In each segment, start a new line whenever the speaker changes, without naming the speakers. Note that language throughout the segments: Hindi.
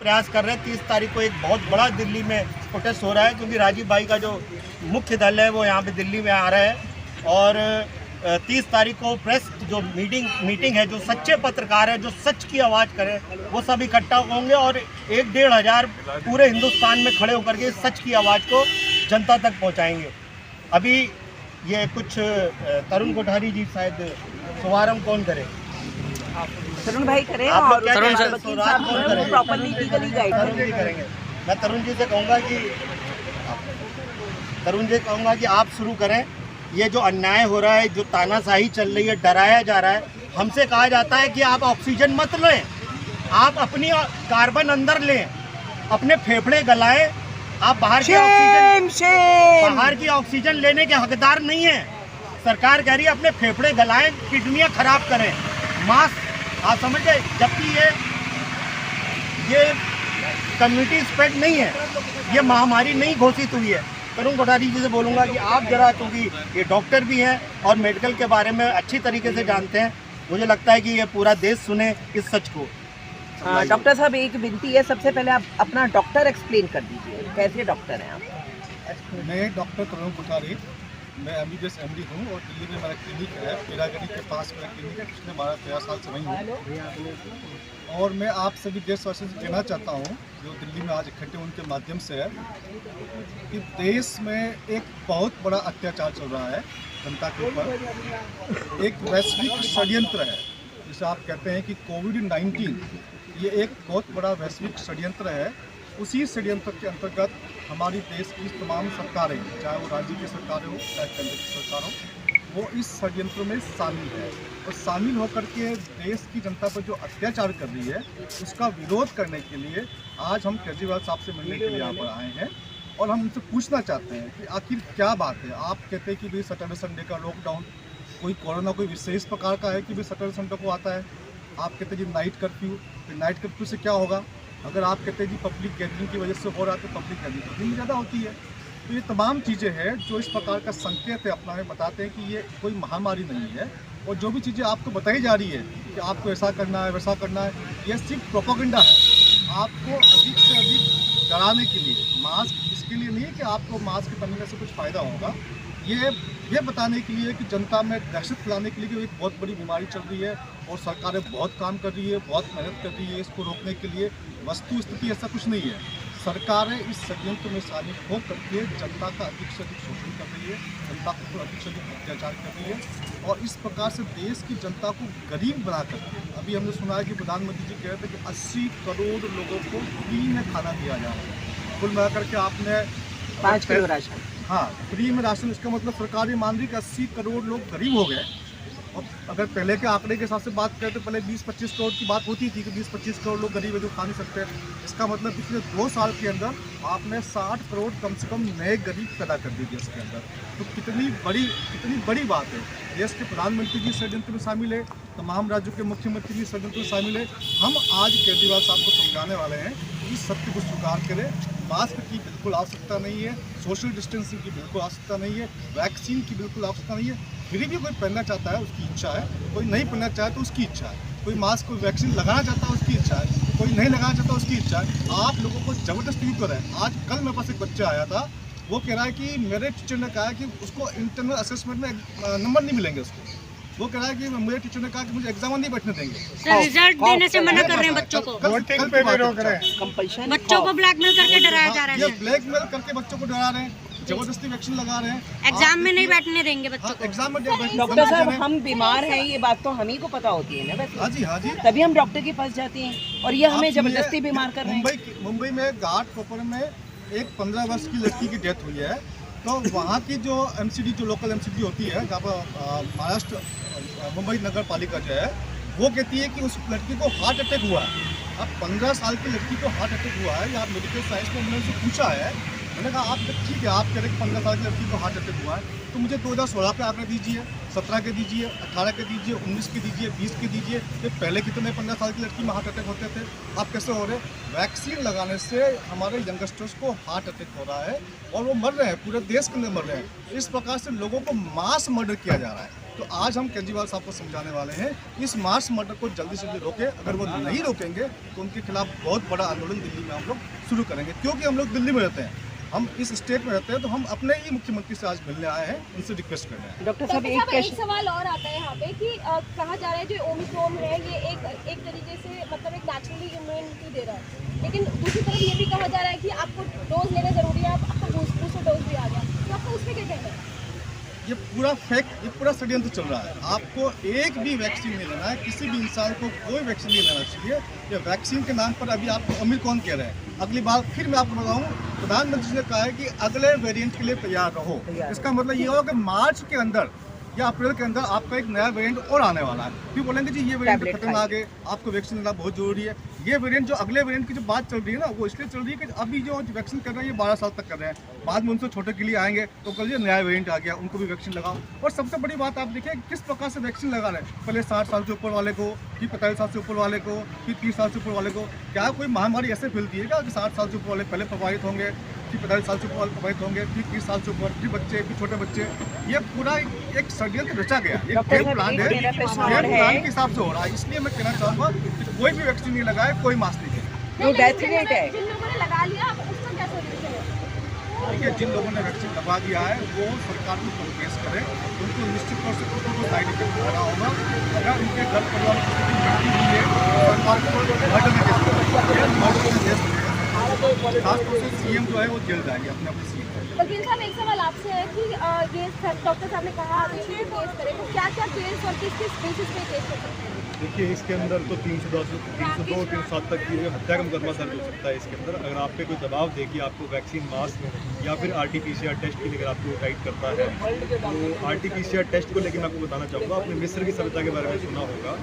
प्रयास कर रहे हैं। 30 तारीख को एक बहुत बड़ा दिल्ली में प्रोटेस्ट हो रहा है, क्योंकि राजीव भाई का जो मुख्य दल है वो यहाँ पे दिल्ली में आ रहा है। और 30 तारीख को प्रेस जो मीटिंग है, जो सच्चे पत्रकार है, जो सच की आवाज़ करे, वो सब इकट्ठा होंगे और 1-1.5 हज़ार पूरे हिंदुस्तान में खड़े होकर के सच की आवाज़ को जनता तक पहुँचाएंगे। अभी ये कुछ तरुण कोठारी जी शायद शुभारंभ कौन करे?
तरुण भाई करें
आप
और
क्या कहते हैं?
वकील साहब जो है वो properly legally guide
Tarun ji करेंगे। मैं तरुण जी से कहूँगा कि आप शुरू करें। ये जो अन्याय हो रहा है, जो तानाशाही चल रही है, डराया जा रहा है, हमसे कहा जाता है कि आप ऑक्सीजन मत लें, आप अपनी कार्बन अंदर लें, अपने फेफड़े गलाएं। आप बाहर की ऑक्सीजन लेने के हकदार नहीं है। सरकार कह रही है अपने फेफड़े गलाएं, किडनियां खराब करें, मास्क आप समझ गए। जबकि ये कम्युनिटी स्प्रेड नहीं है, ये महामारी नहीं घोषित हुई है। तरुण कोठारी जी से बोलूँगा कि आप जरा, क्योंकि ये डॉक्टर भी हैं और मेडिकल के बारे में अच्छी तरीके से जानते हैं, मुझे लगता है कि ये पूरा देश सुने इस सच को।
डॉक्टर साहब एक विनती है, सबसे पहले आप अपना डॉक्टर एक्सप्लेन कर दीजिए, कैसे डॉक्टर हैं आप?
मैं डॉक्टर तरुण कोठारी, मैं MBBS MD हूँ और दिल्ली में मेरा क्लिनिक है, पीरागढ़ी के पास मेरा क्लिनिक है। पिछले 12-13 साल से वहीं हूँ। और मैं आप सभी देशवासियों से कहना चाहता हूँ जो दिल्ली में आज इकट्ठे उनके माध्यम से है कि देश में एक बहुत बड़ा अत्याचार चल रहा है जनता के ऊपर। एक वैश्विक षड्यंत्र है, जिसे आप कहते हैं कि कोविड-19, ये एक बहुत बड़ा वैश्विक षड्यंत्र है। उसी षड्यंत्र के अंतर्गत हमारी देश की तमाम सरकारें, चाहे वो राज्य की सरकार हो चाहे केंद्र की सरकार हो, वो इस षड्यंत्र में शामिल है। और शामिल होकर के देश की जनता पर जो अत्याचार कर रही है, उसका विरोध करने के लिए आज हम केजरीवाल साहब से मिलने के लिए यहाँ पर आए हैं। और हम उनसे पूछना चाहते हैं कि आखिर क्या बात है। आप कहते हैं कि भाई सैटरडे संडे का लॉकडाउन कोई कोरोना कोई विशेष प्रकार का है कि भाई सैटरडे संडे को आता है। आप कहते हैं जी नाइट कर्फ्यू, फिर नाइट कर्फ्यू से क्या होगा? अगर आप कहते हैं जी पब्लिक गैदरिंग की वजह से हो रहा है, तो पब्लिक गैदरिंग तो दिन ज़्यादा होती है। तो ये तमाम चीज़ें हैं जो इस प्रकार का संकेत है अपना, हमें बताते हैं कि ये कोई महामारी नहीं है। और जो भी चीज़ें आपको बताई जा रही है कि आपको ऐसा करना है, वैसा करना है, ये सिर्फ प्रोपेगेंडा है आपको अधिक से अधिक डराने के लिए। मास्क इसके लिए नहीं है कि आपको मास्क पहनने से कुछ फ़ायदा होगा, ये बताने के लिए कि जनता में दहशत फैलाने के लिए कि एक बहुत बड़ी बीमारी चल रही है और सरकारें बहुत काम कर रही है, बहुत मेहनत कर रही है इसको रोकने के लिए। वस्तु स्थिति ऐसा कुछ नहीं है। सरकारें इस षड्यंत्र में शामिल हो करके जनता का अधिक से अधिक शोषण कर रही है, जनता के ऊपर अधिक से अधिक अत्याचार कर रही है और इस प्रकार से देश की जनता को गरीब बना करके, अभी हमने सुना है कि प्रधानमंत्री जी कह रहे थे कि 80 करोड़ लोगों को फ्री में खाना दिया जा रहा है। कुल मिलाकर के आपने
5 किलो राशन,
हाँ फ्री में राशन, इसका मतलब सरकार ये मान रही है कि 80 करोड़ लोग गरीब हो गए। और अगर पहले के आंकड़े के हिसाब से बात करें तो पहले 20-25 करोड़ की बात होती थी कि 20-25 करोड़ लोग गरीब है जो खा नहीं सकते। इसका मतलब पिछले 2 साल के अंदर आपने 60 करोड़ कम से कम नए गरीब पैदा कर दिए देश के अंदर। तो कितनी बड़ी बात है। देश के प्रधानमंत्री जी षड्यंत्र में शामिल है, तमाम राज्यों के मुख्यमंत्री भी षड्यंत्र में शामिल है। हम आज केजरीवाल साहब को समझाने वाले हैं कि इस सत्य को स्वीकार करें। मास्क की बिल्कुल आवश्यकता नहीं है, सोशल डिस्टेंसिंग की बिल्कुल आवश्यकता नहीं है, वैक्सीन की बिल्कुल आवश्यकता नहीं है। फिर भी कोई पहनना चाहता है उसकी इच्छा है, कोई नहीं पहनना चाहे तो उसकी इच्छा है, कोई मास्क कोई वैक्सीन लगाना चाहता है उसकी इच्छा है, कोई नहीं लगाना चाहता उसकी इच्छा है। आप लोगों को जबरदस्ती क्यों कर रहे हैं? आज कल मेरे पास एक बच्चा आया था, वो कह रहा है कि मेरे टीचर ने कहा कि उसको इंटरनल असेसमेंट में नंबर नहीं मिलेंगे उसको। वो कह रहा है कि मेरे टीचर ने कहा कि मुझे एग्जाम नहीं बैठने देंगे।
रिजल्ट देने से मना कर रहे हैं बच्चों को,
वोटिंग पे भी रोक रहे हैं,
कंपल्शन,
बच्चों को ब्लैकमेल करके डराया जा रहा है।
ये ब्लैकमेल करके बच्चों को डरा रहे हैं, जबरदस्ती वैक्सीन लगा रहे हैं,
एग्जाम में नहीं बैठने देंगे बच्चों को।
एग्जाम में
डॉक्टर साहब हम बीमार हैं, ये बात तो हम ही को पता होती है ना वैसे।
हाँ जी,
तभी हम डॉक्टर के पास जाते हैं और ये हमें जबरदस्ती बीमार कर रहे हैं।
मुंबई में घाट कोपर में एक 15 वर्ष की लड़की की डेथ हुई है। तो वहाँ की जो MCD, जो लोकल MCD होती है, जहाँ पर महाराष्ट्र मुंबई नगर पालिका जो है, वो कहती है कि उस लड़की को हार्ट अटैक हुआ है। अब 15 साल की लड़की को हार्ट अटैक हुआ है, या मेडिकल साइंस में उन्होंने उनसे पूछा है मैंने कहा आप ठीक है, आप कह रहे हैं कि 15 साल की लड़की को हार्ट अटैक हुआ है, तो मुझे 2016 पे आंकड़े दीजिए, 17 के दीजिए, 18 के दीजिए, 19 के दीजिए, 20 के दीजिए। ये पहले कितने 15 साल की लड़की में हार्ट अटैक होते थे, अब कैसे हो रहे? वैक्सीन लगाने से हमारे यंगस्टर्स को हार्ट अटैक हो रहा है और वो मर रहे हैं, पूरे देश के अंदर मर रहे हैं। इस प्रकार से लोगों को मास मर्डर किया जा रहा है। तो आज हम केजरीवाल साहब को समझाने वाले हैं, इस मास मर्डर को जल्दी से जल्दी रोके। अगर वो नहीं रोकेंगे तो उनके खिलाफ बहुत बड़ा आंदोलन दिल्ली में हम लोग शुरू करेंगे, क्योंकि हम लोग दिल्ली में रहते हैं, हम इस स्टेट में रहते हैं, तो हम अपने ही मुख्यमंत्री से आज मिलने आए हैं, उनसे रिक्वेस्ट कर रहे हैं।
डॉक्टर साहब
एक सवाल और आता है यहाँ पे कि कहा जा रहा है जो ओमिक्रॉन है ये एक तरीके से मतलब एक नेचुरली इम्यूनिटी दे रहा है, लेकिन दूसरी तरफ ये भी कहा जा रहा है कि आपको डोज लेना जरूरी है, आपका बूस्टर डोज भी आ गया, तो आपको उसमें क्या कहना है?
ये पूरा फेक, ये पूरा षड्यंत्र चल रहा है। आपको एक भी वैक्सीन नहीं लेना है, किसी भी इंसान को कोई वैक्सीन नहीं लेना चाहिए। ये वैक्सीन के नाम पर अभी आपको ओमिक्रॉन कह रहे हैं। अगली बार फिर मैं आपको बताऊं, प्रधानमंत्री ने कहा है कि अगले वेरिएंट के लिए तैयार रहो। इसका मतलब ये होगा कि मार्च के अंदर या अप्रैल के अंदर आपका एक नया वेरिएंट और आने वाला है। फिर बोलेंगे जी ये वेरिएंट खत्म आ गए, आपको वैक्सीन लेना बहुत जरूरी है। ये वेरिएंट जो अगले वेरिएंट की जो बात चल रही है ना, वो इसलिए चल रही है कि अभी जो वैक्सीन कर रहे हैं ये 12 साल तक कर रहे हैं, बाद में उनसे छोटे के लिए आएंगे तो कल ये नया वेरिएंट आ गया, उनको भी वैक्सीन लगाओ। और सबसे बड़ी बात आप देखिए किस प्रकार से वैक्सीन लगा रहे हैं, पहले 60 साल से ऊपर वाले को, फिर 45 साल से ऊपर वाले को, फिर 30 साल से ऊपर वाले को। क्या कोई महामारी ऐसे फैलती है क्या कि 60 साल से ऊपर वाले पहले प्रभावित होंगे, फिर 45 साल से ऊपर वाले प्रभावित होंगे, फिर 30 साल से ऊपर, फिर बच्चे, फिर छोटे बच्चे? ये पूरा एक षड्यंत्र रचा गया, एक गेम प्लान है, गेम प्लान के हिसाब से हो रहा है। इसलिए मैं कहना चाहूँगा कि कोई भी वैक्सीन नहीं लगाए, कोई मास्क नहीं ले।
जो डेथ रेट है,
जिन लोगों ने लगा लिया आप उसका क्या सोल्यूशन है?
देखिए, जिन लोगों ने वैक्सीन लगा दिया है वो सरकार को प्रोटेस्ट करें, उनको निश्चित तौर से उनको साइड इफेक्ट हो रहा होगा। अगर उनके घर परिवार में किसी की मृत्यु हुई है तो सरकार को मर्डर में केस करें, मर्डर में केस करें। खासतौर से सीएम जो है वो जेल जाएंगे अपने सीट पर।
वकील साहब एक सवाल आपसे है कि ये डॉक्टर साहब ने कहा आदेशी को केस करें, तो क्या क्या केस और किस किस बेसिस पे केस कर सकते हैं?
देखिए, इसके अंदर तो 302, 307 तक की हत्या का मुकदमा दर्ज हो सकता है। इसके अंदर अगर आप पे कोई दबाव दे कि आपको वैक्सीन मास्क या फिर RT-PCR टेस्ट के लिए अगर आपको गाइड करता है, तो RT-PCR टेस्ट को लेकर मैं आपको बताना चाहूँगा, आपने मिस्र की सभ्यता के बारे में सुना होगा।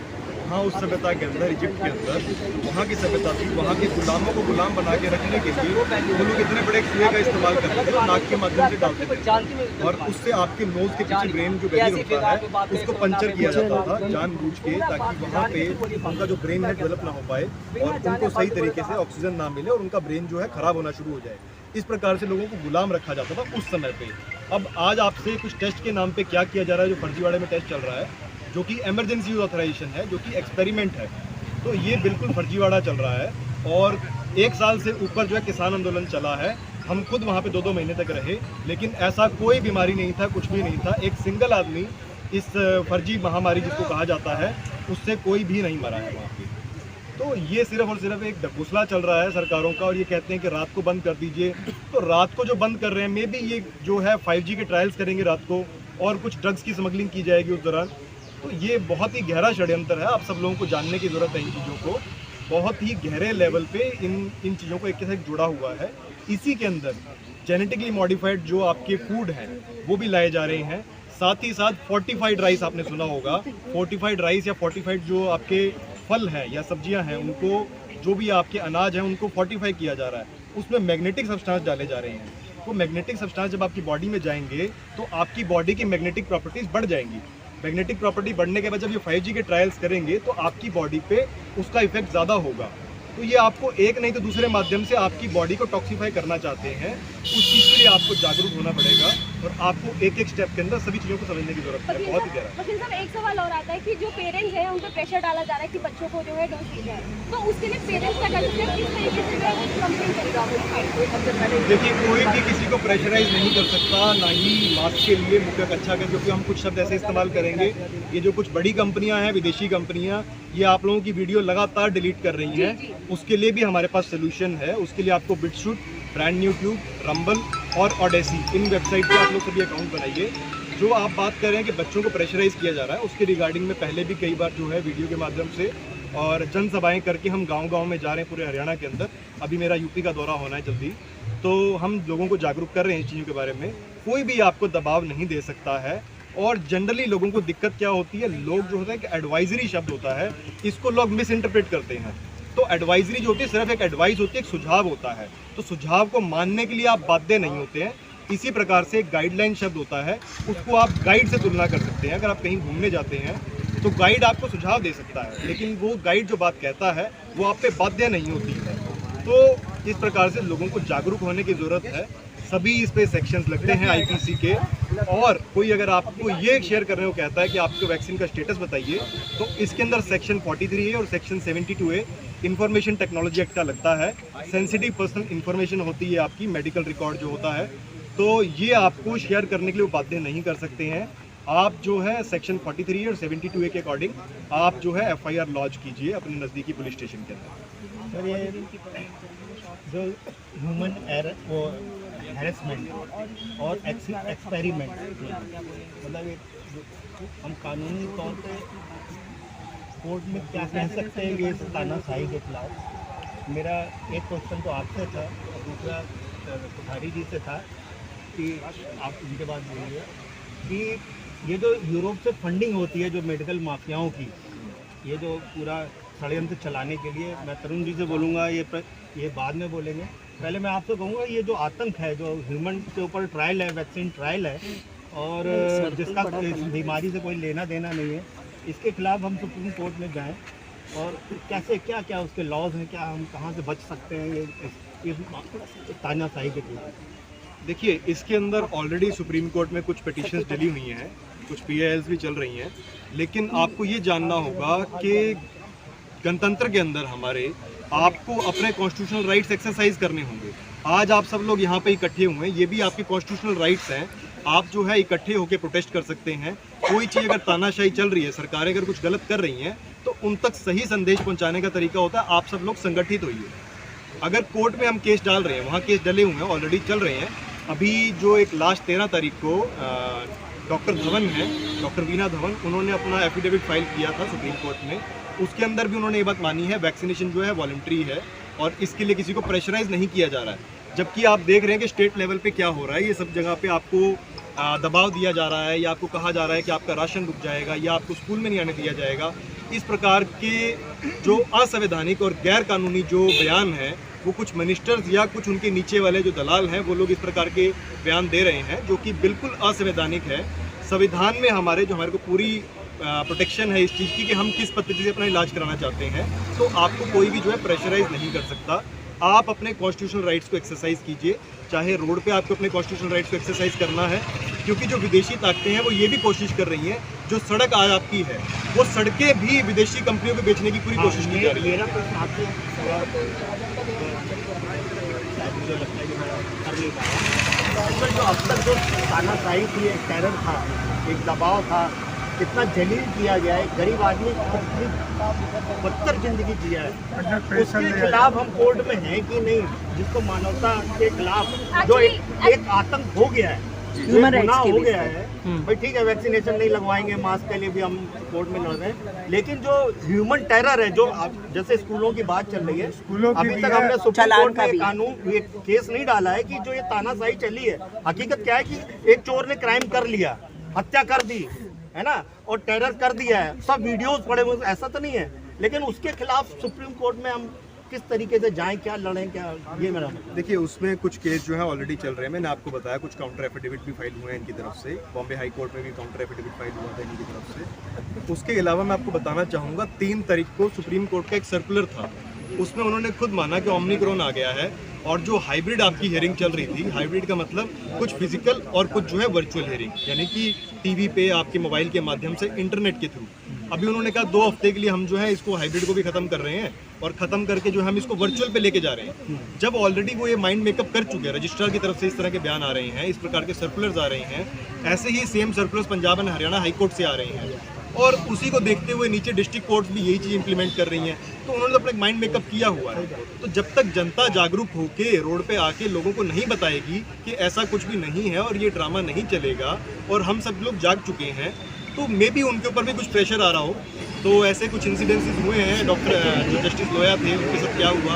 हाँ, उस सभ्यता के अंदर, इजिप्ट के अंदर वहाँ की सभ्यता थी, वहाँ के गुलामों को गुलाम बना के रखने के लिए वो लोग इतने बड़े कुएं का इस्तेमाल करते थे, नाक के माध्यम से डालते थे और उससे आपके नोज के पीछे ब्रेन जो गहिर होता है उसको पंचर किया जाता था जानबूझ के, ताकि वहाँ पे उनका जो ब्रेन है डेवलप ना हो पाए और उनको सही तरीके से ऑक्सीजन ना मिले और उनका ब्रेन जो है खराब होना शुरू हो जाए। इस प्रकार से लोगों को गुलाम रखा जाता था उस समय पे। अब आज आपसे कुछ टेस्ट के नाम पे क्या किया जा रहा है, जो फर्जीवाड़े में टेस्ट चल रहा है, जो कि इमरजेंसी यूज ऑथराइजेशन है, जो कि एक्सपेरिमेंट है, तो ये बिल्कुल फर्जीवाड़ा चल रहा है। और 1 साल से ऊपर जो है किसान आंदोलन चला है, हम खुद वहाँ पे 2-2 महीने तक रहे, लेकिन ऐसा कोई बीमारी नहीं था, कुछ भी नहीं था। एक सिंगल आदमी इस फर्जी महामारी जिसको कहा जाता है उससे कोई भी नहीं मरा है वहाँ पे। तो ये सिर्फ और सिर्फ एक ढकोसला चल रहा है सरकारों का, और ये कहते हैं कि रात को बंद कर दीजिए, तो रात को जो बंद कर रहे हैं, मे बी ये जो है 5G के ट्रायल्स करेंगे रात को और कुछ ड्रग्स की स्मगलिंग की जाएगी उस दौरान। तो ये बहुत ही गहरा षड्यंत्र है, आप सब लोगों को जानने की ज़रूरत है इन चीज़ों को। बहुत ही गहरे लेवल पे इन चीज़ों को एक के साथ जुड़ा हुआ है। इसी के अंदर जेनेटिकली मॉडिफाइड जो आपके फूड हैं वो भी लाए जा रहे हैं, साथ ही साथ फोर्टिफाइड राइस, आपने सुना होगा, फोर्टिफाइड राइस या फोर्टिफाइड जो आपके फल हैं या सब्जियां हैं, उनको जो भी आपके अनाज हैं उनको फोर्टिफाई किया जा रहा है, उसमें मैग्नेटिक सब्सटेंस डाले जा रहे हैं। तो मैग्नेटिक सब्सटेंस जब आपकी बॉडी में जाएंगे तो आपकी बॉडी की मैग्नेटिक प्रॉपर्टीज़ बढ़ जाएंगी। मैग्नेटिक प्रॉपर्टी बढ़ने के बाद जब ये 5G के ट्रायल्स करेंगे तो आपकी बॉडी पे उसका इफेक्ट ज़्यादा होगा। तो ये आपको एक नहीं तो दूसरे माध्यम से आपकी बॉडी को टॉक्सीफाई करना चाहते हैं, उस चीज़ के लिए आपको जागरूक होना पड़ेगा और आपको एक एक स्टेप के अंदर सभी चीज़ों को समझने की जरूरत है। बहुत ही गहरा।
वकील साहब एक सवाल और आता है कि जो पेरेंट्स हैं उन पर प्रेशर डाला जा रहा है कि बच्चों को जो है डोज दी जाए, तो उसके लिए पेरेंट्स क्या कर सकते हैं, किस तरीके से कंप्लेन करेगा?
देखिए, कोई भी किसी को प्रेशराइज नहीं कर सकता, ना ही मास्क के लिए मुख्य अच्छा कर, क्योंकि हम कुछ शब्द ऐसे इस्तेमाल करेंगे। ये जो कुछ बड़ी कंपनियां हैं, विदेशी कंपनियां, ये आप लोगों की वीडियो लगातार डिलीट कर रही हैं, उसके लिए भी हमारे पास सोल्यूशन है। उसके लिए आपको बिटशूट, ब्रांड न्यू ट्यूब, रंबल और ऑडेसी, इन वेबसाइट पे आप लोग सभी अकाउंट बनाइए। जो आप बात कर रहे हैं कि बच्चों को प्रेशराइज किया जा रहा है, उसके रिगार्डिंग में पहले भी कई बार जो है वीडियो के माध्यम से और जनसभाएं करके हम गांव-गांव में जा रहे हैं पूरे हरियाणा के अंदर। अभी मेरा यूपी का दौरा होना है जल्दी, तो हम लोगों को जागरूक कर रहे हैं इस चीज़ों के बारे में। कोई भी आपको दबाव नहीं दे सकता है। और जनरली लोगों को दिक्कत क्या होती है, लोग जो होता है कि एडवाइजरी शब्द होता है, इसको लोग मिस इंटरप्रेट करते हैं। तो एडवाइजरी जो होती है सिर्फ एक एडवाइस होती है, एक सुझाव होता है, तो सुझाव को मानने के लिए आप बाध्य नहीं होते हैं। इसी प्रकार से गाइडलाइन शब्द होता है, उसको आप गाइड से तुलना कर सकते हैं। अगर आप कहीं घूमने जाते हैं तो गाइड आपको सुझाव दे सकता है, लेकिन वो गाइड जो बात कहता है वो आप पे बाध्य नहीं होती है। तो इस प्रकार से लोगों को जागरूक होने की ज़रूरत है। सभी इस पे सेक्शंस लगते हैं आईपीसी के, और कोई अगर आपको ये शेयर करने को कहता है कि आपको वैक्सीन का स्टेटस बताइए, तो इसके अंदर सेक्शन 43 है और सेक्शन 72 है इंफॉर्मेशन टेक्नोलॉजी एक्ट का लगता है। सेंसिटिव पर्सनल इंफॉर्मेशन होती है आपकी, मेडिकल रिकॉर्ड जो होता है, तो ये आपको शेयर करने के लिए बाध्य नहीं कर सकते हैं। आप जो है सेक्शन 43 और 72A के अकॉर्डिंग आप जो है FIR लॉन्च कीजिए अपने नज़दीकी पुलिस स्टेशन के अंदर।
सर ये जो ह्यूमन एरर वो हैरेसमेंट और एक्सपेरिमेंट, मतलब हम कानूनी तौर पे कोर्ट में क्या कह सकते हैं ये तानाशाही के खिलाफ? मेरा एक क्वेश्चन तो आपसे था, दूसरा कोठारी जी से था कि आप उनके बाद बोलिए कि ये जो यूरोप से फंडिंग होती है जो मेडिकल माफियाओं की, ये जो पूरा षड्यंत्र चलाने के लिए, मैं तरुण जी से बोलूँगा, ये बाद में बोलेंगे। पहले मैं आपसे कहूँगा ये जो आतंक है, जो ह्यूमन के ऊपर ट्रायल है, वैक्सीन ट्रायल है, और जिसका इस बीमारी से कोई लेना देना नहीं है, इसके खिलाफ हम सुप्रीम कोर्ट में जाएं, और कैसे क्या क्या उसके लॉज हैं, क्या हम कहाँ से बच सकते हैं ये इस तानाशाही के खिलाफ?
देखिए, इसके अंदर ऑलरेडी सुप्रीम कोर्ट में कुछ पिटीशंस डली हुई हैं, कुछ PILs भी चल रही हैं, लेकिन आपको ये जानना होगा कि गणतंत्र के अंदर हमारे आपको अपने कॉन्स्टिट्यूशनल राइट्स एक्सरसाइज करने होंगे। आज आप सब लोग यहाँ पे इकट्ठे हुए हैं, ये भी आपके कॉन्स्टिट्यूशनल राइट्स हैं। आप जो है इकट्ठे होकर प्रोटेस्ट कर सकते हैं। कोई चीज़ अगर तानाशाही चल रही है, सरकारें अगर कुछ गलत कर रही हैं, तो उन तक सही संदेश पहुँचाने का तरीका होता है आप सब लोग संगठित होइए। अगर कोर्ट में हम केस डाल रहे हैं, वहाँ केस डले हुए हैं, ऑलरेडी चल रहे हैं। अभी जो एक लास्ट 13 तारीख को डॉक्टर धवन है, डॉक्टर वीना धवन, उन्होंने अपना एफिडेविट फाइल किया था सुप्रीम कोर्ट में। उसके अंदर भी उन्होंने ये बात मानी है वैक्सीनेशन जो है वॉलंटरी है और इसके लिए किसी को प्रेशराइज नहीं किया जा रहा है। जबकि आप देख रहे हैं कि स्टेट लेवल पे क्या हो रहा है, ये सब जगह पे आपको दबाव दिया जा रहा है, या आपको कहा जा रहा है कि आपका राशन रुक जाएगा, या आपको स्कूल में नहीं आने दिया जाएगा। इस प्रकार के जो असंवैधानिक और गैर कानूनी जो बयान हैं, वो कुछ मिनिस्टर्स या कुछ उनके नीचे वाले जो दलाल हैं, वो लोग इस प्रकार के बयान दे रहे हैं, जो कि बिल्कुल असंवैधानिक है। संविधान में हमारे को पूरी प्रोटेक्शन है इस चीज़ की कि हम किस पद्धति से अपना इलाज कराना चाहते हैं, तो आपको कोई भी जो है प्रेशराइज नहीं कर सकता। आप अपने कॉन्स्टिट्यूशनल राइट्स को एक्सरसाइज कीजिए, चाहे रोड पे आपको अपने कॉन्स्टिट्यूशनल राइट्स को एक्सरसाइज करना है, क्योंकि जो विदेशी ताकतें हैं वो ये भी कोशिश कर रही हैं, जो सड़क आज आपकी है वो सड़कें भी विदेशी कंपनियों को बेचने की पूरी कोशिश की जा रही है।
मेरा प्रश्न आपसे मुझे लगता है कि मैं कर नहीं पाया, जो अब तक जो तानाशाही थी, एक टेरर था, एक दबाव था, कितना जलील किया गया है, गरीब आदमी कितनी बदतर जिंदगी जिया है, उसके खिलाफ हम कोर्ट में हैं कि नहीं? जिसको मानवता के खिलाफ जो एक आतंक हो गया है, गुनाह हो गया है, भाई ठीक है वैक्सीनेशन नहीं लगवाएंगे, मास्क के लिए भी हम कोर्ट में लड़ रहे हैं, लेकिन जो ह्यूमन टेरर है, जो जैसे स्कूलों की बात चल रही है, अभी तक हमने सुप्रीम कोर्ट में कानून ये केस नहीं डाला है कि जो ये तानाशाही चली है, हकीकत क्या है कि एक चोर ने क्राइम कर लिया, हत्या कर दी है ना, और टेरर कर दिया है, सब वीडियोस पड़े हुए, ऐसा तो नहीं है, लेकिन उसके खिलाफ सुप्रीम कोर्ट में हम किस तरीके से जाएं, क्या लड़ें, क्या ये मेरा
देखिए, उसमें कुछ केस जो है ऑलरेडी चल रहे हैं। मैंने आपको बताया कुछ काउंटर एफिडेविट भी फाइल हुए हैं इनकी तरफ से, बॉम्बे हाई कोर्ट में भी काउंटर एफिडेविट फाइल हुआ था इनकी तरफ से। उसके अलावा मैं आपको बताना चाहूँगा 3 तारीख को सुप्रीम कोर्ट का एक सर्कुलर था, उसमें उन्होंने खुद माना कि ओमिक्रॉन आ गया है, और जो हाइब्रिड आपकी हियरिंग चल रही थी, हाइब्रिड का मतलब कुछ फिजिकल और कुछ जो है वर्चुअल हियरिंग, यानी कि टीवी पे आपके मोबाइल के माध्यम से इंटरनेट के थ्रू। अभी उन्होंने कहा 2 हफ्ते के लिए हम जो है इसको हाइब्रिड को भी खत्म कर रहे हैं, और खत्म करके जो है हम इसको वर्चुअल पे लेके जा रहे हैं। जब ऑलरेडी वो ये माइंड मेकअप कर चुके हैं, रजिस्ट्रार की तरफ से इस तरह के बयान आ रहे हैं, इस प्रकार के सर्कुलर्स आ रहे हैं, ऐसे ही same circulars Punjab and Haryana high court से आ रहे हैं, और उसी को देखते हुए नीचे डिस्ट्रिक्ट कोर्ट्स भी यही चीज़ इंप्लीमेंट कर रही हैं। तो उन्होंने तो अपना माइंड मेकअप किया हुआ है। तो जब तक जनता जागरूक होके रोड पे आके लोगों को नहीं बताएगी कि ऐसा कुछ भी नहीं है और ये ड्रामा नहीं चलेगा, और हम सब लोग जाग चुके हैं, तो मे बी उनके ऊपर भी कुछ प्रेशर आ रहा हो। तो ऐसे कुछ इंसिडेंसेस हुए हैं, डॉक्टर जो जस्टिस लोया थे उनके साथ क्या हुआ,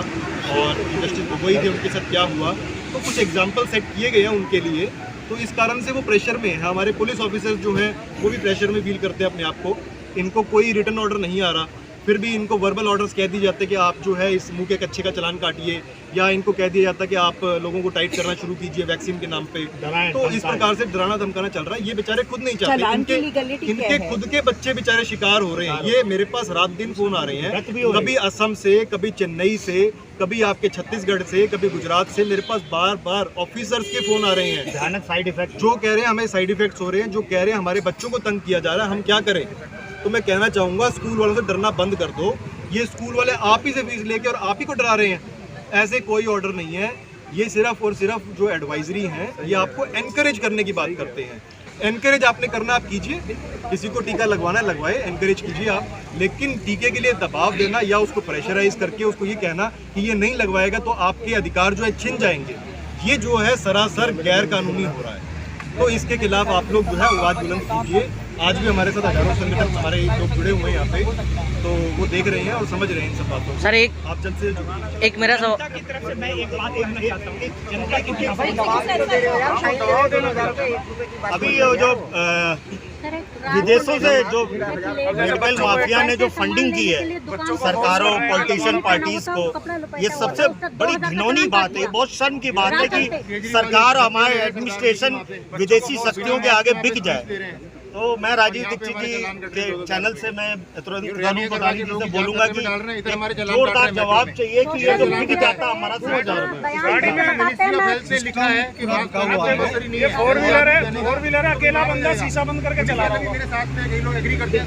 और जो जस्टिस गोगोई थे उनके साथ क्या हुआ, तो कुछ एग्जाम्पल सेट किए गए हैं उनके लिए। तो इस कारण से वो प्रेशर में है। हमारे पुलिस ऑफिसर्स जो हैं वो भी प्रेशर में फील करते हैं अपने आप को। इनको कोई रिटर्न ऑर्डर नहीं आ रहा, फिर भी इनको वर्बल ऑर्डर्स कह दिए जाते हैं कि आप जो है इस मुंह के कच्चे का चालान काटिए, या इनको कह दिया जाता है कि आप लोगों को टाइट करना शुरू कीजिए वैक्सीन के नाम पे। तो इस प्रकार से डराना धमकाना चल रहा है। ये बेचारे खुद नहीं चाहते, इनके खुद के बच्चे बेचारे शिकार हो रहे हैं। ये मेरे पास रात दिन फोन आ रहे हैं, कभी असम से, कभी चेन्नई से, कभी आपके छत्तीसगढ़ से, कभी गुजरात से। मेरे पास बार बार ऑफिसर्स के फोन आ रहे हैं,
भयानक साइड इफेक्ट,
जो कह रहे हैं हमें साइड इफेक्ट्स हो रहे हैं, जो कह रहे हैं हमारे बच्चों को तंग किया जा रहा है, हम क्या करें। तो मैं कहना चाहूँगा स्कूल वालों से डरना बंद कर दो। ये स्कूल वाले आप ही से फीस लेके और आप ही को डरा रहे हैं। ऐसे कोई ऑर्डर नहीं है, ये सिर्फ और सिर्फ जो एडवाइजरी हैं ये आपको एनकरेज करने की बात करते हैं। एनकरेज आपने करना आप कीजिए, किसी को टीका लगवाना है लगवाए, एनकरेज कीजिए आप, लेकिन टीके के लिए दबाव देना या उसको प्रेशराइज करके उसको ये कहना कि ये नहीं लगवाएगा तो आपके अधिकार जो है छिन जाएंगे, ये जो है सरासर गैर कानूनी हो रहा है। तो इसके खिलाफ आप लोग जो है आवाज़ बुलंद कीजिए। आज भी हमारे साथ हजारों संगठन हमारे लोग जुड़े हुए हैं यहाँ पे, तो वो देख रहे हैं और समझ रहे हैं इन सब बातों को।
सर
आप जल्द से जल्द
एक मेरा सवाल,
जनता की तरफ से मैं एक बात कहना चाहता हूँ, जनता की अभी ये जो विदेशों से जो मेडिकल माफिया ने जो फंडिंग की है सरकारों पॉलिटिशियन पार्टीज को, ये सबसे बड़ी घिनौनी बात है, बहुत शर्म की बात है कि सरकार हमारे एडमिनिस्ट्रेशन विदेशी शक्तियों के आगे बिक जाए। तो मैं राजीव दीक्षित जी के चैनल से मैं तुरंत कानून प्रधानी जी से बोलूंगा कि जोरदार जवाब चाहिए कि ये जो बिक जाता हमारा समझ
लिखा है कि
ये फोर व्हीलर है, अकेला बंदा शीशा बंद करके चला रहा है।
मेरे साथ में कई लोग एग्री करते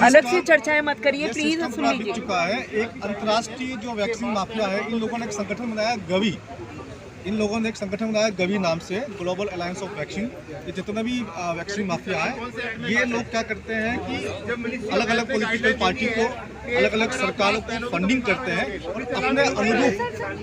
अलग से चर्चाएं मत करिए प्लीज, सुन लीजिए।
चुका है एक अंतर्राष्ट्रीय जो वैक्सीन माफिया है, इन लोगों ने एक संगठन बनाया गवी, इन लोगों ने एक संगठन बनाया गवी नाम से, ग्लोबल अलायंस ऑफ वैक्सीन। ये जितना भी वैक्सीन माफिया है, ये लोग क्या करते हैं कि अलग अलग पॉलिटिकल पार्टी को, अलग अलग सरकारों को फंडिंग करते हैं और अपने अनुरूप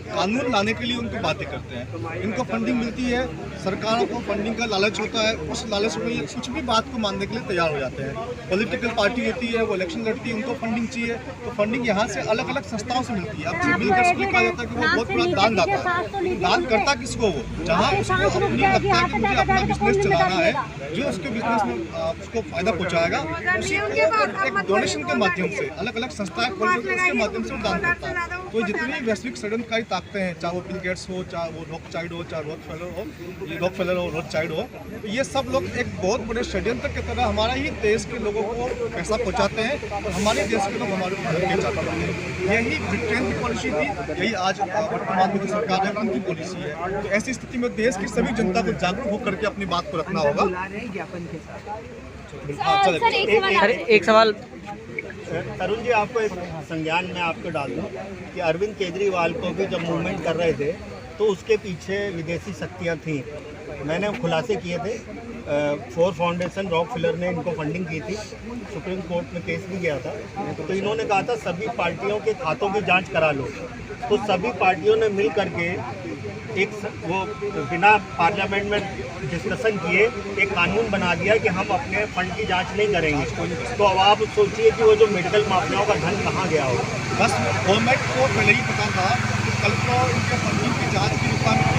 कानून लाने के लिए उनको बातें करते हैं। इनको फंडिंग मिलती है, सरकारों को फंडिंग का लालच होता है, उस लालच में ये कुछ भी बात को मानने के लिए तैयार हो जाते हैं। पॉलिटिकल पार्टी होती है, वो इलेक्शन लड़ती है, उनको फंडिंग चाहिए, तो फंडिंग यहाँ से अलग अलग संस्थाओं से मिलती है। अब जो बिल गेट्स को कहा जाता है कि वो बहुत बड़ा दान दाता है, दान करता किसको, वो जहाँ उसको अपनी लगता है कि मुझे अपना बिजनेस चलाना है, जो उसके बिजनेस में उसको फायदा पहुँचाएगा, उसी एक डोनेशन के माध्यम से अलग अलग संस्थाएं के माध्यम से दान करता है। तो जितनी वैश्विक षड्यंत्रकारी ताकतें हैं, चाहे वो बिल गेट्स हो, चाहे वो रॉकचाइल्ड हो, चाहे रॉकफेलर हो, रोथस्चाइल्ड हो, तो ये सब लोग एक बहुत बड़े षड्यंत्र की तरह हमारा ही देश के लोगों को पैसा पहुंचाते हैं और हमारे देश के लोग हमारे ऊपर धमकी चाहते हैं। यही ब्रिटेन की पॉलिसी थी, यही आज वर्तमान में सरकार है उनकी पॉलिसी है। तो ऐसी स्थिति में देश की सभी जनता को जागरूक होकर के अपनी बात को रखना होगा।
सर एक सवाल
तरुण जी, आपको एक संज्ञान में आपको डाल दूं कि अरविंद केजरीवाल को भी जब मूवमेंट कर रहे थे तो उसके पीछे विदेशी शक्तियां थीं। मैंने खुलासे किए थे, फोर फाउंडेशन रॉकफेलर ने इनको फंडिंग की थी, सुप्रीम कोर्ट में केस भी गया था। तो इन्होंने कहा था सभी पार्टियों के खातों की जांच करा लो, तो सभी पार्टियों ने मिल करके एक वो बिना पार्लियामेंट में डिस्कशन किए एक कानून बना दिया कि हम अपने फंड की जांच नहीं करेंगे। तो अब आप सोचिए कि वो जो मेडिकल माफियाओं का धन कहाँ गया हो।
बस गवर्नमेंट को पहले ही पता था कि कल को इनके फंडिंग की जांच की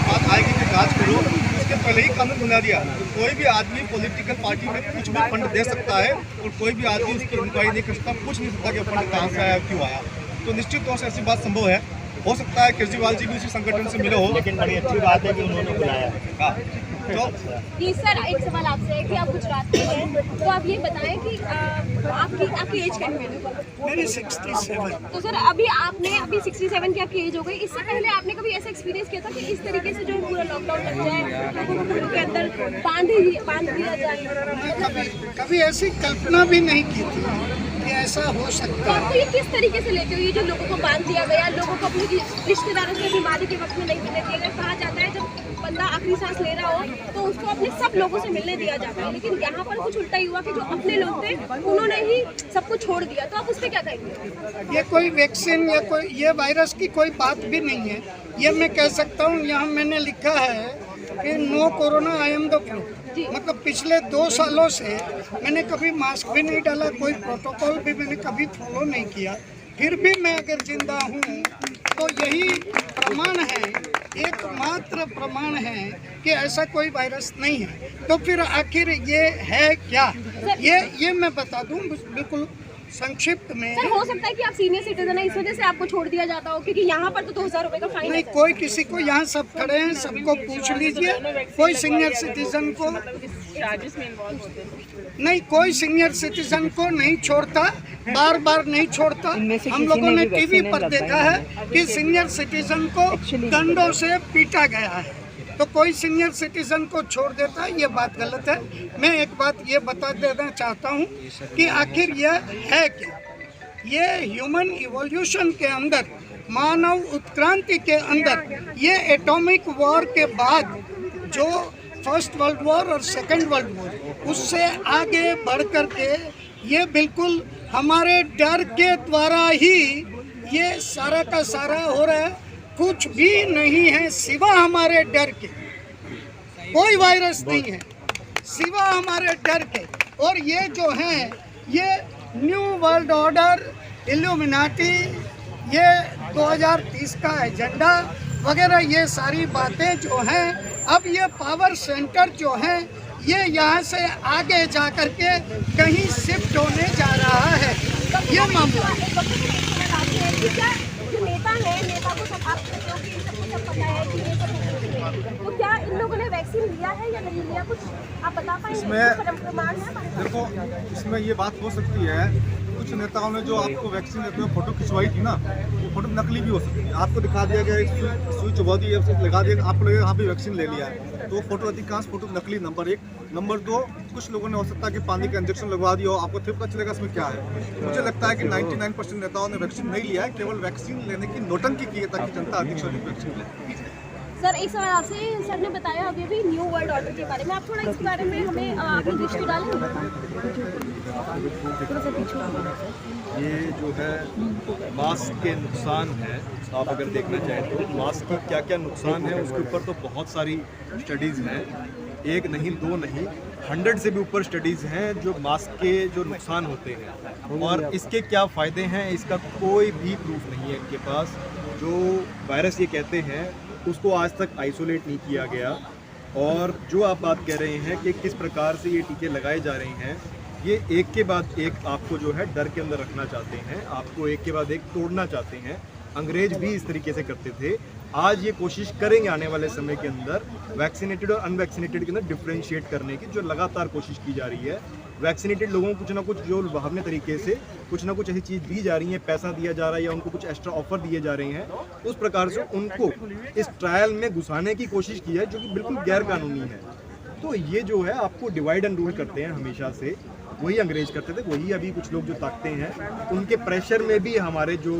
बात आएगी कि जांच करो, उसके पहले ही कानून बना दिया। कोई भी आदमी पॉलिटिकल पार्टी में कुछ भी फंड दे सकता है और कोई भी आदमी उसकी इंक्वायरी नहीं कर सकता, पूछ नहीं सकता कि फंड कहाँ से आया, क्यों आया। तो निश्चित तौर से ऐसी बात संभव है। हो सकता है केजरीवाल जी भी उसी संगठन से मिले हो,
लेकिन बड़ी अच्छी बात है कि उन्होंने बुलाया।
हाँ, तो
जी सर, एक सवाल आपसे है कि आप गुजरात में हैं, तो आप ये बताएं कि आपकी एज कितनी है?
मेरी 67।
तो सर अभी 67 की आपकी एज हो गई, इससे पहले आपने कभी ऐसा एक्सपीरियंस किया था कि इस तरीके से जो पूरा लॉकडाउन लग जाए, लोगों को घरों के अंदर बांध दिया जाए?
कभी ऐसी कल्पना भी नहीं की थी कि ऐसा हो सकता
तो
है।
आपको ये किस तरीके से लेते हो, ये जो लोगों को बांध दिया गया, लोगों को अपने रिश्तेदारों से बीमारी के वक्त में नहीं मिलने दिया गया? कहा जाता है जब बंदा आखिरी सांस ले रहा हो तो उसको अपने सब लोगों से मिलने दिया जाता है, लेकिन यहाँ पर कुछ उल्टा ही हुआ कि जो अपने लोग थे उन्होंने ही सब कुछ छोड़ दिया। तो आप उस पर क्या कहेंगे?
ये कोई वैक्सीन या कोई ये वायरस की कोई बात भी नहीं है। ये मैं कह सकता हूँ, यहाँ मैंने लिखा है कि no corona I am the flu. मतलब पिछले 2 सालों से मैंने कभी मास्क भी नहीं डाला, कोई प्रोटोकॉल भी मैंने कभी फॉलो नहीं किया, फिर भी मैं अगर जिंदा हूँ तो यही प्रमाण है, एकमात्र प्रमाण है कि ऐसा कोई वायरस नहीं है। तो फिर आखिर ये है क्या, ये मैं बता दूं बिल्कुल संक्षिप्त में।
सर, हो सकता है कि आप सीनियर सिटीजन है, इस वजह से आपको छोड़ दिया जाता हो, क्योंकि यहाँ पर तो 2000 रुपए का फाइन
नहीं, कोई किसी को, यहाँ सब खड़े हैं, सबको पूछ लीजिए, कोई सीनियर सिटीजन को नहीं, कोई सीनियर सिटीजन को नहीं छोड़ता, बार बार नहीं छोड़ता। हम लोगों ने टीवी पर देखा है कि सीनियर सिटीजन को डंडों से पीटा गया है, तो कोई सीनियर सिटीजन को छोड़ देता है, ये बात गलत है। मैं एक बात ये बता देना चाहता हूँ कि आखिर यह है क्या, ये ह्यूमन इवोल्यूशन के अंदर, मानव उत्क्रांति के अंदर, ये एटॉमिक वॉर के बाद जो फर्स्ट वर्ल्ड वॉर और सेकेंड वर्ल्ड वॉर, उससे आगे बढ़ कर के ये बिल्कुल हमारे डर के द्वारा ही ये सारा का सारा हो रहा है। कुछ भी नहीं है सिवा हमारे डर के, कोई वायरस नहीं है सिवा हमारे डर के। और ये जो है, ये न्यू वर्ल्ड ऑर्डर, इल्यूमिनाटी, ये 2030 का एजेंडा वगैरह, ये सारी बातें जो हैं, अब ये पावर सेंटर जो है, ये यहाँ से आगे जा कर के कहीं शिफ्ट होने जा रहा है, ये मामला।
जो नेता है, नेता को सब आप कहते हो कि इन सबको सब पता है कि ये सब, तो क्या इन लोगों ने वैक्सीन लिया है या नहीं लिया, कुछ आप बता पाएंगे? प्रमाण है हमारे पास?
देखो, इसमें ये बात हो सकती है, कुछ नेताओं ने जो आपको वैक्सीन देते हुए फोटो खिंचवाई थी ना, वो फोटो नकली भी हो सकती है। आपको दिखा दिया गया, सुई चुभा दी, लगा दिया, आपको लगेगा हाँ भी वैक्सीन ले लिया है, तो फोटो अधिकांश फोटो नकली, नंबर 1। नंबर 2, कुछ लोगों ने हो सकता है कि पानी का इंजेक्शन लगवा दिया हो, आपको फिर पता चलेगा इसमें क्या है। मुझे लगता है कि 99% नेताओं ने वैक्सीन नहीं लिया है, केवल वैक्सीन लेने की नौटंकी की है ताकि जनता अधिक से अधिक वैक्सीन ले।
सर, एक सवाल आपसे, सर ने बताया अभी भी न्यू वर्ल्ड ऑर्डर के बारे में, आप थोड़ा इसके बारे में हमें अपनी दृष्टि डालेंगे?
ये जो है मास्क के नुकसान है, आप अगर देखना चाहें तो मास्क के क्या क्या नुकसान है, उसके ऊपर तो बहुत सारी स्टडीज़ हैं, एक नहीं, दो नहीं, 100 से भी ऊपर स्टडीज़ हैं जो मास्क के जो नुकसान होते हैं और इसके क्या फ़ायदे हैं, इसका कोई भी प्रूफ नहीं है इनके पास। जो वायरस ये कहते हैं उसको आज तक आइसोलेट नहीं किया गया, और जो आप बात कह रहे हैं कि किस प्रकार से ये टीके लगाए जा रहे हैं, ये एक के बाद एक आपको जो है डर के अंदर रखना चाहते हैं, आपको एक के बाद एक तोड़ना चाहते हैं। अंग्रेज भी इस तरीके से करते थे, आज ये कोशिश करेंगे आने वाले समय के अंदर वैक्सीनेटेड और अनवैक्सीनेटेड के अंदर डिफ्रेंशिएट करने की, जो लगातार कोशिश की जा रही है। वैक्सीनेटेड लोगों को कुछ ना कुछ जो लुभावने तरीके से कुछ ना कुछ ऐसी चीज़ दी जा रही है, पैसा दिया जा रहा है या उनको कुछ एक्स्ट्रा ऑफर दिए जा रहे हैं, उस प्रकार से उनको इस ट्रायल में घुसाने की कोशिश की है, जो कि बिल्कुल गैर कानूनी है। तो ये जो है आपको डिवाइड एंड रूल करते हैं हमेशा से, वही अंग्रेज करते थे, वही अभी कुछ लोग जो ताकते हैं, उनके प्रेशर में भी हमारे जो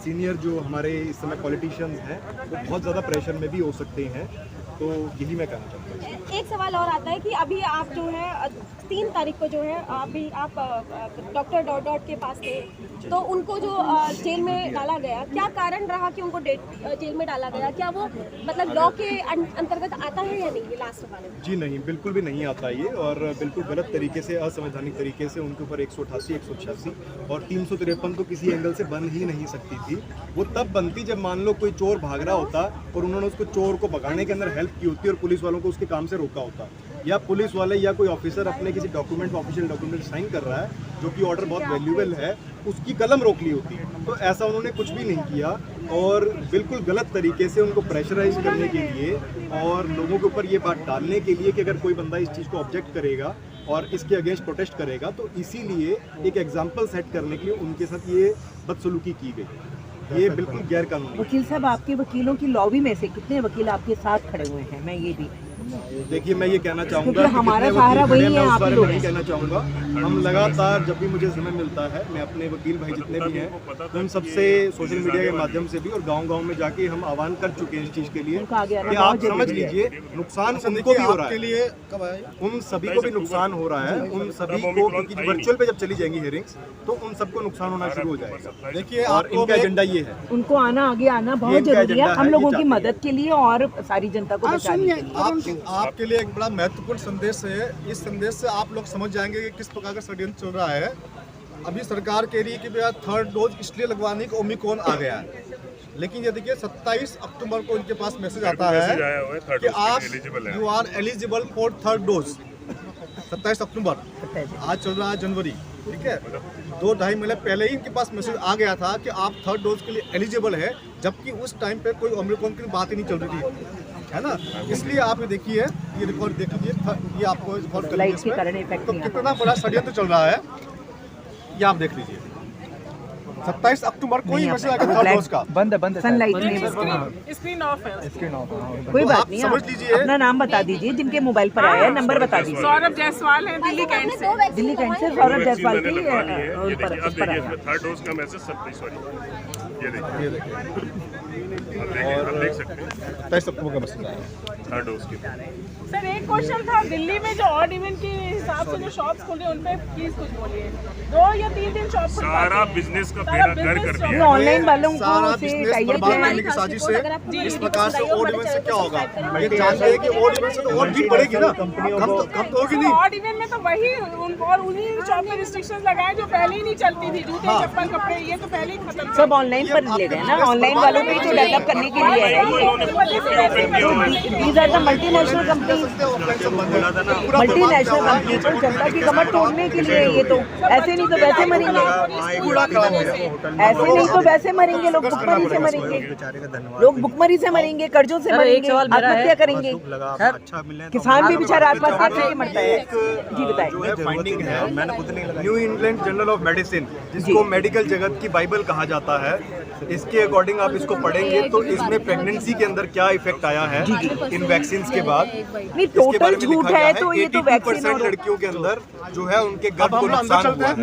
सीनियर जो हमारे इस समय पॉलिटिशियंस हैं वो बहुत ज़्यादा प्रेशर में भी हो सकते हैं। तो यही मैं कहना चाहता हूँ।
एक सवाल और आता है कि अभी आप जो है 3 तारीख को जो है अभी आप डॉक्टर डॉट के पास थे, तो उनको जो जेल में डाला गया, क्या कारण रहा कि उनको जेल में डाला गया? क्या वो मतलब लॉ के अंतर्गत आता है या नहीं? ये लास्ट सवाल है।
जी नहीं, बिल्कुल भी नहीं आता ये, और बिल्कुल गलत तरीके से, असंवैधानिक तरीके से उनके ऊपर 188, 186 और 353 तो किसी एंगल से बन ही नहीं सकती थी। वो तब बनती जब मान लो कोई चोर भाग रहा होता और उन्होंने उसको चोर को भगाने के अंदर हेल्प की होती और पुलिस वालों को उसके काम से रोका होता, या पुलिस वाले या कोई ऑफिसर अपने किसी डॉक्यूमेंट, ऑफिशियल डॉक्यूमेंट साइन कर रहा है जो कि ऑर्डर बहुत वैल्यूएबल है, उसकी कलम रोक ली होती। तो ऐसा उन्होंने कुछ भी नहीं किया और बिल्कुल गलत तरीके से उनको प्रेशराइज करने के लिए और लोगों के ऊपर ये बात डालने के लिए कि अगर कोई बंदा इस चीज़ को ऑब्जेक्ट करेगा और इसके अगेंस्ट प्रोटेस्ट करेगा, तो इसीलिए एक एग्जाम्पल सेट करने के लिए उनके साथ ये बदसलूकी की गई। ये बिल्कुल गैर कानूनी।
वकील साहब, आपके वकीलों की लॉबी में से कितने वकील आपके साथ खड़े हुए हैं? मैं ये भी
देखिए, मैं ये कहना चाहूँगा,
हमारा सहारा वही है, आप
बारे में नहीं कहना चाहूँगा। हम लगातार जब भी मुझे समय मिलता है, मैं अपने वकील भाई जितने भी हैं उन सबसे सोशल मीडिया के माध्यम से भी और गांव-गांव में जाके हम आह्वान कर चुके हैं इस चीज़ के लिए कि आप समझ लीजिए नुकसान उनको भी हो रहा है, उन सभी को भी नुकसान हो रहा है, उन सभी को, क्योंकि वर्चुअल पे जब चली जाएंगी हियरिंग्स तो उन सबको नुकसान होना शुरू हो जाएगा। देखिए, और इनका एजेंडा ये है,
उनको आगे आना बहुत जरूरी है, हम लोगों की मदद के लिए और सारी जनता को बचाने के लिए।
आपके लिए एक बड़ा महत्वपूर्ण संदेश है। इस संदेश से आप लोग समझ जाएंगे कि किस प्रकार का षड्यंत्र चल रहा है। अभी सरकार कह रही है कि भैया 3rd डोज इसलिए लगवाने की ओमिक्रॉन आ गया है, लेकिन ये देखिए 27 अक्टूबर को इनके पास मैसेज आता है कि आप you are eligible for 3rd dose. 27 अक्टूबर, आज चल रहा है जनवरी, ठीक है। 2-2.5 महीने पहले ही इनके पास मैसेज आ गया था कि आप 3rd डोज के लिए एलिजिबल है, जबकि उस टाइम पे कोई ओमिक्रॉन की बात ही नहीं चल रही थी, है ना। इसलिए आप ये देखिए, ये रिकॉर्ड देख लीजिए, ये आपको रिकॉर्ड कर लीजिए इसमें, तो कितना बड़ा षड्यंत्र चल रहा है ये आप देख लीजिए। 27 अक्टूबर को ही मैसेज आ गया 3rd डोज का।
बंद
सनलाइट में
स्क्रीन ऑफ है।
कोई
तो
बात
आप
नहीं,
समझ
आप
लीजिए।
अपना नाम बता दीजिए, जिनके मोबाइल पर आया है नंबर बता दीजिए।
सौरभ जायसवाल है दिल्ली कैंट से।
दिल्ली कैंट से सौरभ जायसवाल की
ये
उस
देखिए, अब
पर
देखिए
आया।
इसमें 3rd डोज का मैसेज सब, सॉरी, ये देखिए, अब देख सकते हैं
27 अक्टूबर का मैसेज आया
3rd डोज की।
सर एक क्वेश्चन था, दिल्ली में जो ऑड इवेंट के हिसाब से जो शॉप्स खुले उन पे प्लीज कुछ बोलिए। 2 या 3 दिन शॉप
सारा बिजनेस का बेड़ा गर्क कर
ये
दिया।
ऑनलाइन वालों
सारा
को से
बिजनेस
टाई अप
बर्बाद
है।
करने की साजिश है। इस प्रकार से ऑड इवेंट से क्या होगा, ये जानते हैं कि ऑड इवेंट से तो और भी बढ़ेगी ना, कम तो होगी नहीं।
ऑड इवेंट में तो वही और उन्हीं शॉप पे रिस्ट्रिक्शंस लगाए जो पहले ही नहीं चलती थी, जूते चप्पल कपड़े ये तो पहले ही खत्म।
सब ऑनलाइन पर ले रहे हैं ना, ऑनलाइन वालों पे तो डेवलप करने के लिए है ये। These are the multinational companies, multinational company पर जनता की कमर तोड़ने के लिए। ये तो ऐसे नहीं तो वैसे मरेंगे, ऐसे नहीं तो वैसे मरेंगे लोग, भुखमरी से मरेंगे लोग, भुखमरी से मरेंगे, कर्जों से मरेंगे, आत्महत्या करेंगे। किसान भी बेचारा आत्महत्या करके मरता है। जी बताएं।
New England journal of medicine, जिसको मेडिकल जगत की बाइबल कहा जाता है, इसके अकॉर्डिंग आप इसको पढ़ेंगे तो इसमें प्रेगनेंसी के अंदर क्या इफेक्ट आया है इन वैक्सीन के बाद।
नहीं, टोटल झूठ है तो ये तो वैक्सीन
82% लड़कियों के अंदर जो है उनके गर्भ को नुकसान हुआ है।